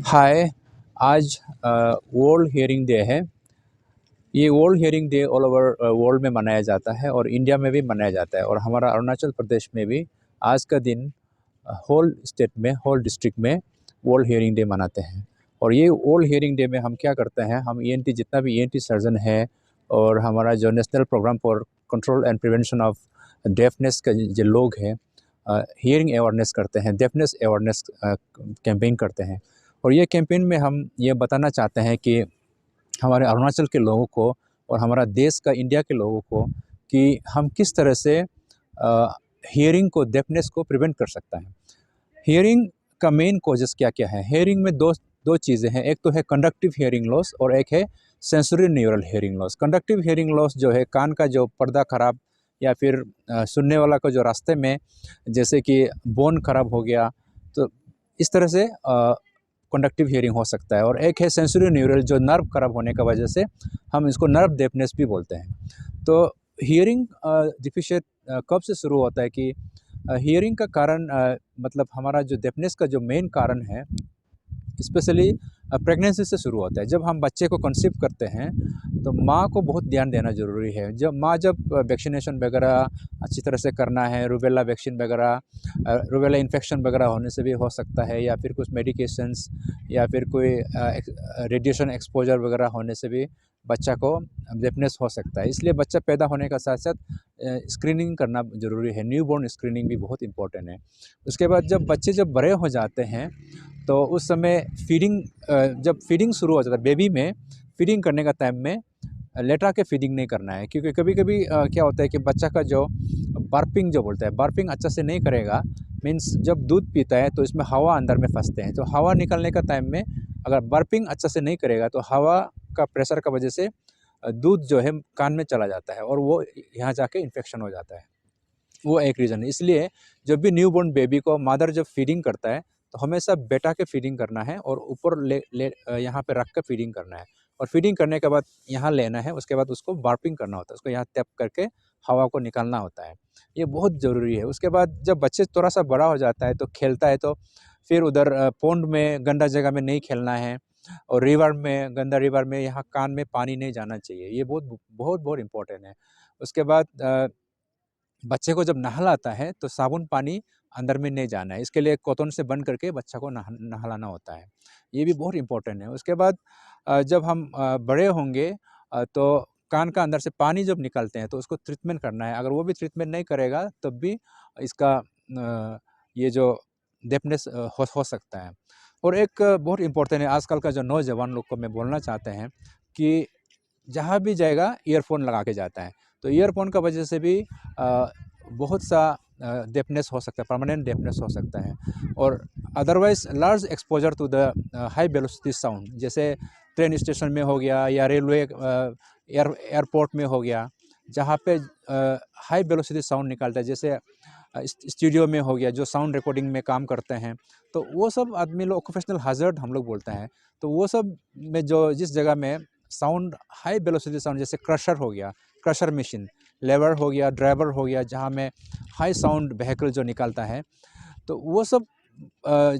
हाय। आज world hearing day है। ये world hearing day all over world में मनाया जाता है और इंडिया में भी मनाया जाता है और हमारा अरुणाचल प्रदेश में भी आज का दिन होल स्टेट में, होल डिस्ट्रिक्ट में वर्ल्ड हियरिंग डे मनाते हैं। और ये वर्ल्ड हियरिंग डे में हम क्या करते हैं, हम ईएनटी जितना भी ईएनटी सर्जन है और हमारा जो national programme for control and prevention of deafness का जो लोग हैं, हियरिंग अवेयरनेस करते हैं, डेफनेस अवेयरनेस कैंपेन करते हैं। और ये कैंपेन में हम ये बताना चाहते हैं कि हमारे अरुणाचल के लोगों को और हमारा देश का, इंडिया के लोगों को, कि हम किस तरह से हियरिंग को, डेफनेस को प्रिवेंट कर सकता है। हियरिंग का मेन कॉजेस क्या क्या है? हियरिंग में दो दो चीज़ें हैं। एक तो है कंडक्टिव हियरिंग लॉस और एक है sensory neural hearing loss. Conductive hearing loss जो है कान का जो पर्दा खराब या फिर सुनने वाला को जो रास्ते में जैसे कि बोन खराब हो गया, तो इस तरह से कंडक्टिव हियरिंग हो सकता है। और एक है सेंसरी न्यूरल, जो नर्व खराब होने का वजह से हम इसको नर्व डेफनेस भी बोलते हैं। तो हियरिंग डिफिशिएंट कब से शुरू होता है कि हियरिंग का कारण मतलब हमारा जो डेफनेस का जो मेन कारण है स्पेशली प्रेगनेंसी से शुरू होता है। जब हम बच्चे को कंसीव करते हैं तो माँ को बहुत ध्यान देना ज़रूरी है। जब वैक्सीनेशन वगैरह अच्छी तरह से करना है, रूबेला वैक्सीन वगैरह, रूबेला इन्फेक्शन वगैरह होने से भी हो सकता है, या फिर कुछ मेडिकेशंस या फिर कोई रेडिएशन एक्सपोजर वगैरह होने से भी बच्चा को डेफनेस हो सकता है। इसलिए बच्चा पैदा होने का साथ साथ स्क्रीनिंग करना ज़रूरी है। न्यूबॉर्न स्क्रीनिंग भी बहुत इंपॉर्टेंट है। उसके बाद जब बड़े हो जाते हैं तो उस समय जब फीडिंग शुरू हो जाता है, बेबी में फीडिंग करने का टाइम में लेटा के फीडिंग नहीं करना है। क्योंकि कभी कभी क्या होता है कि बच्चा का जो बर्पिंग जो बोलते हैं, बर्पिंग अच्छा से नहीं करेगा। मीन्स जब दूध पीता है तो इसमें हवा अंदर में फंसते हैं, तो हवा निकलने का टाइम में अगर बर्पिंग अच्छा से नहीं करेगा तो हवा का प्रेशर का वजह से दूध जो है कान में चला जाता है और वो यहाँ जाके इन्फेक्शन हो जाता है। वो एक रीज़न है। इसलिए जब भी न्यूबॉर्न बेबी को मदर जब फीडिंग करता है तो हमेशा बेटा के फीडिंग करना है और ऊपर यहाँ पे रख कर फीडिंग करना है। और फीडिंग करने के बाद यहाँ लेना है, उसके बाद उसको बार्पिंग करना होता है, उसको यहाँ टैप करके हवा को निकालना होता है। ये बहुत ज़रूरी है। उसके बाद जब बच्चे थोड़ा सा बड़ा हो जाता है तो खेलता है, तो फिर उधर पोंड में, गंदा जगह में नहीं खेलना है, और रिवर में, गंदा रिवर में यहाँ कान में पानी नहीं जाना चाहिए। ये बहुत बहुत बहुत इंपॉर्टेंट है। उसके बाद बच्चे को जब नहलाता है तो साबुन पानी अंदर में नहीं जाना है। इसके लिए कॉटन से बंद करके बच्चा को नहलाना होता है। ये भी बहुत इम्पोर्टेंट है। उसके बाद जब हम बड़े होंगे तो कान का अंदर से पानी जब निकालते हैं तो उसको ट्रीटमेंट करना है। अगर वो भी ट्रीटमेंट नहीं करेगा तब भी इसका ये जो डेफनेस हो सकता है। और एक बहुत इम्पोर्टेंट है, आजकल का जो नौजवान लोग को मैं बोलना चाहते हैं कि जहाँ भी जाएगा ईयरफोन लगा के जाता है। तो ईयरफोन का वजह से भी बहुत सा डेफनेस हो सकता है, परमानेंट डेफनेस हो सकता है। और otherwise large exposure to the high velocity sound, जैसे ट्रेन स्टेशन में हो गया या रेलवे एयरपोर्ट में हो गया, जहाँ पे हाई वेलोसिटी साउंड निकालता है, जैसे स्टूडियो में हो गया, जो साउंड रिकॉर्डिंग में काम करते हैं, तो वो सब आदमी लोग ऑक्यूपेशनल हैजर्ड हम लोग बोलते हैं। तो वो सब में जो जिस जगह में साउंड, हाई वेलोसिटी साउंड, जैसे क्रशर हो गया, क्रशर मशीन, लेबर हो गया, ड्राइवर हो गया, जहाँ में हाई साउंड व्हीकल जो निकालता है, तो वो सब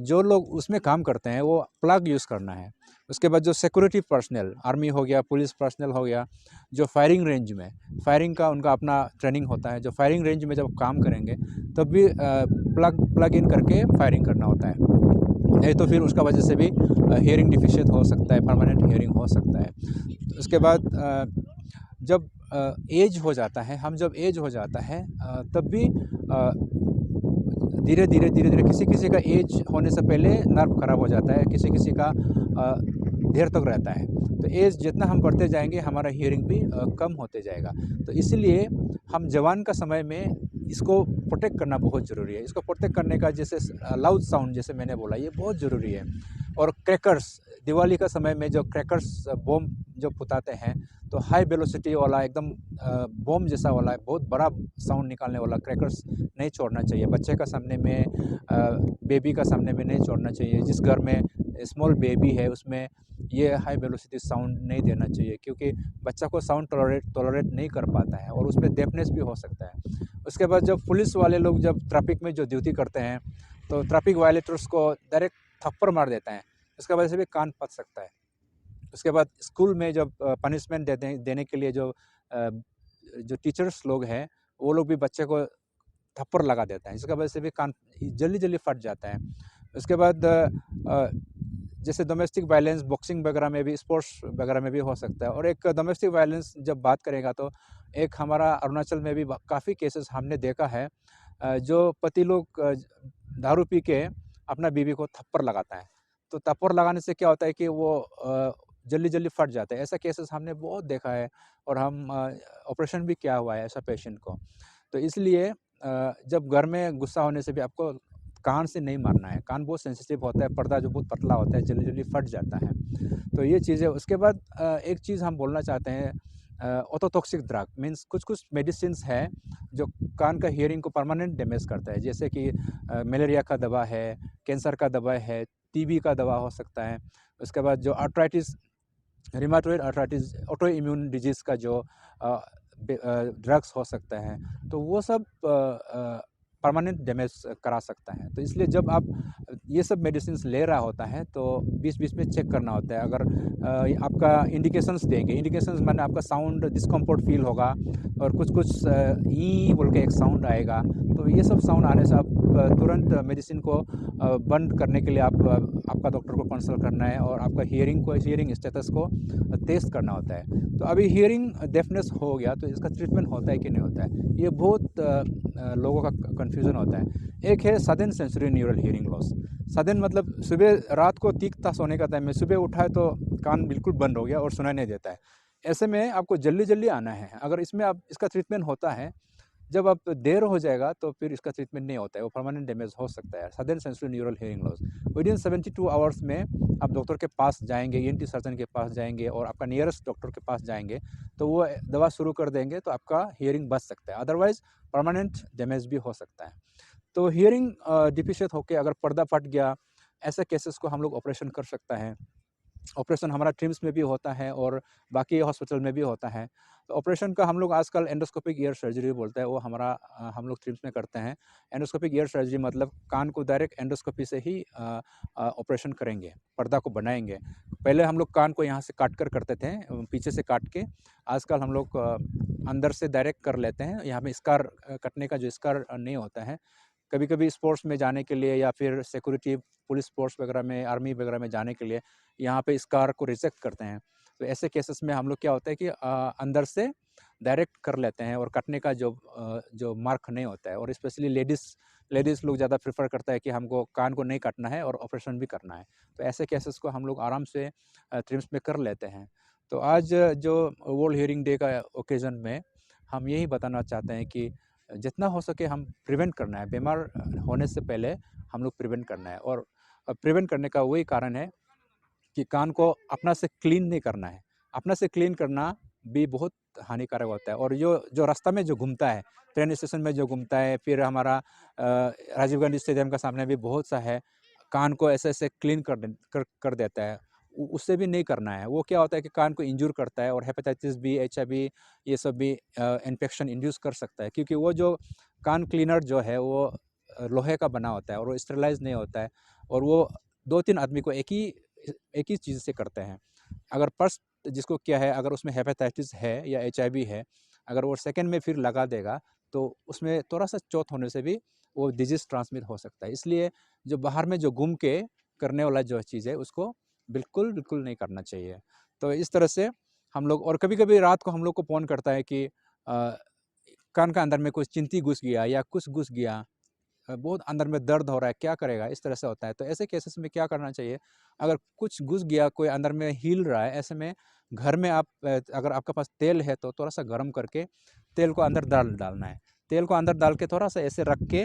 जो लोग उसमें काम करते हैं वो प्लग यूज़ करना है। उसके बाद जो सिक्योरिटी पर्सनल, आर्मी हो गया, पुलिस पर्सनल हो गया, जो फायरिंग रेंज में, फायरिंग का उनका अपना ट्रेनिंग होता है, जो फायरिंग रेंज में जब काम करेंगे तब भी प्लग इन करके फायरिंग करना होता है। नहीं तो फिर उसका वजह से भी हियरिंग डिफिशिएंट हो सकता है, परमानेंट हियरिंग हो सकता है। उसके बाद जब एज हो जाता है, जब एज हो जाता है तब भी धीरे धीरे किसी किसी का एज होने से पहले नर्व खराब हो जाता है, किसी किसी का देर तक रहता है। तो एज जितना हम बढ़ते जाएंगे हमारा हियरिंग भी कम होते जाएगा। तो इसलिए हम जवान का समय में इसको प्रोटेक्ट करना बहुत ज़रूरी है। इसको प्रोटेक्ट करने का, जैसे लाउड साउंड जैसे मैंने बोला, ये बहुत ज़रूरी है। और क्रैकर्स, दिवाली का समय में जो क्रैकर्स बम जो फुटाते हैं, तो हाई वेलोसिटी वाला एकदम बम जैसा वाला, बहुत बड़ा साउंड निकालने वाला क्रैकर्स नहीं छोड़ना चाहिए। बच्चे का सामने में, बेबी का सामने में नहीं छोड़ना चाहिए। जिस घर में स्मॉल बेबी है उसमें ये हाई वेलोसिटी साउंड नहीं देना चाहिए, क्योंकि बच्चा को साउंड टॉलरेट नहीं कर पाता है और उसमें डेफनेस भी हो सकता है। उसके बाद जब पुलिस वाले लोग जब ट्रैफिक में जो ड्यूटी करते हैं तो ट्रैफिक वायलेटर्स को डायरेक्ट थप्पड़ मार देता है, इसका वजह से भी कान पक सकता है। उसके बाद स्कूल में जब पनिशमेंट देने के लिए जो टीचर्स लोग हैं, वो लोग भी बच्चे को थप्पड़ लगा देते हैं, इसका वजह से भी कान जल्दी जल्दी फट जाता है। उसके बाद जैसे डोमेस्टिक वायलेंस बॉक्सिंग वगैरह में भी, स्पोर्ट्स वगैरह में भी हो सकता है। और एक डोमेस्टिक वायलेंस जब बात करेगा तो एक हमारा अरुणाचल में भी काफ़ी केसेस हमने देखा है, जो पति लोग दारू पी के अपना बीवी को थप्पड़ लगाता है। तो थप्पड़ लगाने से क्या होता है कि वो जल्दी जल्दी फट जाता है। ऐसा केसेस हमने बहुत देखा है और हम ऑपरेशन भी किया हुआ है ऐसा पेशेंट को। तो इसलिए जब घर में गुस्सा होने से भी आपको कान से नहीं मारना है। कान बहुत सेंसिटिव होता है, पर्दा जो बहुत पतला होता है जल्दी जल्दी फट जाता है। तो ये चीज़ें, उसके बाद एक चीज़ हम बोलना चाहते हैं, ऑटोटॉक्सिक ड्रग मीन्स कुछ कुछ मेडिसिन्स है जो कान का हियरिंग को परमानेंट डैमेज करता है, जैसे कि मलेरिया का दवा है, कैंसर का दवा है, टीबी का दवा हो सकता है। उसके बाद जो arthritis, rheumatoid arthritis, autoimmune disease का जो ड्रग्स हो सकता है, तो वो सब परमानेंट डैमेज करा सकता है। तो इसलिए जब आप ये सब मेडिसिन्स ले रहा होता है तो बीच-बीच में चेक करना होता है। अगर आपका इंडिकेशंस देंगे, इंडिकेशंस माने आपका साउंड डिस्कम्फर्ट फील होगा और कुछ-कुछ ई बोल के एक साउंड आएगा, तो ये सब साउंड आने से आप तुरंत मेडिसिन को बंद करने के लिए आपका डॉक्टर को कंसल्ट करना है और आपका हियरिंग स्टेटस को टेस्ट करना होता है। तो अभी हियरिंग डेफनेस हो गया तो इसका ट्रीटमेंट होता है कि नहीं होता है, ये बहुत लोगों का कन्फ्यूज़न होता है। एक है sudden sensory neural hearing loss. Sudden मतलब सुबह रात को ठीक था सोने का टाइम में, सुबह उठा है तो कान बिल्कुल बंद हो गया और सुनाई नहीं देता है। ऐसे में आपको जल्दी जल्दी आना है। अगर इसमें आप इसका ट्रीटमेंट होता है, जब आप देर हो जाएगा तो फिर इसका ट्रीटमेंट नहीं होता है, वो परमानेंट डैमेज हो सकता है। Sudden sensory neural hearing loss within 72 hours में आप डॉक्टर के पास जाएंगे, ईएनटी सर्जन के पास जाएंगे और आपका नियरेस्ट डॉक्टर के पास जाएंगे तो वो दवा शुरू कर देंगे, तो आपका हियरिंग बच सकता है। अदरवाइज परमानेंट डैमेज भी हो सकता है। तो हियरिंग डिफिशिएंट होकर अगर पर्दा फट गया, ऐसे केसेस को हम लोग ऑपरेशन कर सकता है। ऑपरेशन हमारा ट्रिम्स में भी होता है और बाकी हॉस्पिटल में भी होता है। तो ऑपरेशन का हम लोग आजकल एंडोस्कोपिक ईयर सर्जरी बोलते हैं, वो हम लोग ट्रिम्स में करते हैं। एंडोस्कोपिक ईयर सर्जरी मतलब कान को डायरेक्ट एंडोस्कोपी से ही ऑपरेशन करेंगे, पर्दा को बनाएंगे। पहले हम लोग कान को यहाँ से काट कर करते थे, पीछे से काट के। आजकल हम लोग अंदर से डायरेक्ट कर लेते हैं। यहाँ पे स्कार कटने का जो स्कार नहीं होता है, कभी कभी स्पोर्ट्स में जाने के लिए या फिर सिक्योरिटी पुलिस फोर्स वगैरह में, आर्मी वगैरह में जाने के लिए यहाँ पे स्कार को रिजेक्ट करते हैं। तो ऐसे केसेस में हम लोग क्या होता है कि अंदर से डायरेक्ट कर लेते हैं और कटने का जो मार्क नहीं होता है। और स्पेशली लेडीज़ लोग ज़्यादा प्रेफर करता है कि हमको कान को नहीं काटना है और ऑपरेशन भी करना है। तो ऐसे केसेस को हम लोग आराम से ट्रिम्स में कर लेते हैं। तो आज जो वर्ल्ड हियरिंग डे का ओकेज़न में हम यही बताना चाहते हैं कि जितना हो सके हम प्रिवेंट करना है, बीमार होने से पहले हम लोग प्रिवेंट करना है। और प्रिवेंट करने का वही कारण है कि कान को अपना से क्लीन नहीं करना है। अपना से क्लीन करना भी बहुत हानिकारक होता है। और जो रास्ता में जो घूमता है, ट्रेन स्टेशन में जो घूमता है, फिर हमारा राजीव गांधी स्टेडियम का सामने भी बहुत सा है, कान को ऐसे ऐसे क्लीन कर देता है। उससे भी नहीं करना है। वो क्या होता है कि कान को इंजूर करता है और हेपेटाइटिस बी, HIV ये सब भी इन्फेक्शन इंड्यूस कर सकता है, क्योंकि वो जो कान क्लीनर जो है वो लोहे का बना होता है और वो स्टेरिलाइज नहीं होता है। और वो 2-3 आदमी को एक ही चीज़ से करते हैं। अगर फर्स्ट जिसको क्या है, अगर उसमें हेपेटाइटिस है या HIV है, अगर वो सेकंड में फिर लगा देगा तो उसमें थोड़ा-सा चोट होने से भी वो डिजीज़ ट्रांसमिट हो सकता है। इसलिए जो बाहर में जो घूम के करने वाला जो चीज़ है उसको बिल्कुल, बिल्कुल नहीं करना चाहिए। तो इस तरह से हम लोग, और कभी-कभी रात को हम लोग को फ़ोन करता है कि कान का अंदर में कुछ चिंटी घुस गया या कुछ घुस गया, बहुत अंदर में दर्द हो रहा है, क्या करेगा? इस तरह से होता है। तो ऐसे केसेस में क्या करना चाहिए? अगर कुछ घुस गया, कोई अंदर में हिल रहा है, ऐसे में घर में आप अगर आपके पास तेल है तो थोड़ा-सा गर्म करके तेल को अंदर डालना है। तेल को अंदर डाल के थोड़ा-सा ऐसे रख के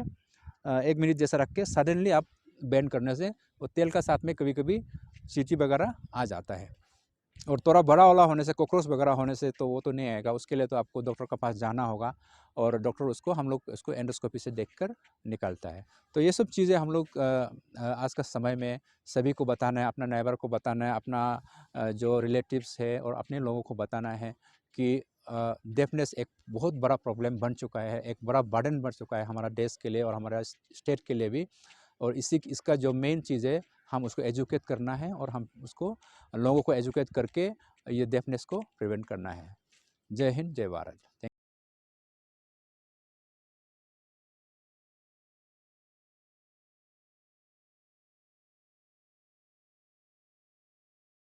1 मिनट जैसा रख के सडनली आप बेंड करने से वो तेल का साथ में कभी-कभी चींटी वगैरह आ जाता है। और थोड़ा बड़ा वाला होने से, कॉकरोच वगैरह होने से तो वो तो नहीं आएगा, उसके लिए तो आपको डॉक्टर के पास जाना होगा और डॉक्टर हम लोग उसको एंडोस्कोपी से देखकर निकालता है। तो ये सब चीज़ें हम लोग आज का समय में सभी को बताना है, अपना नेबर को बताना है, अपना जो रिलेटिव्स है और अपने लोगों को बताना है कि डेफनेस एक बहुत बड़ा प्रॉब्लम बन चुका है, एक बड़ा बर्डन बन चुका है हमारा देश के लिए और हमारा स्टेट के लिए भी। और इसका जो मेन चीज़ है, हम उसको एजुकेट करना है और हम उसको लोगों को एजुकेट करके ये डेफनेस को प्रिवेंट करना है। जय हिंद, जय भारत।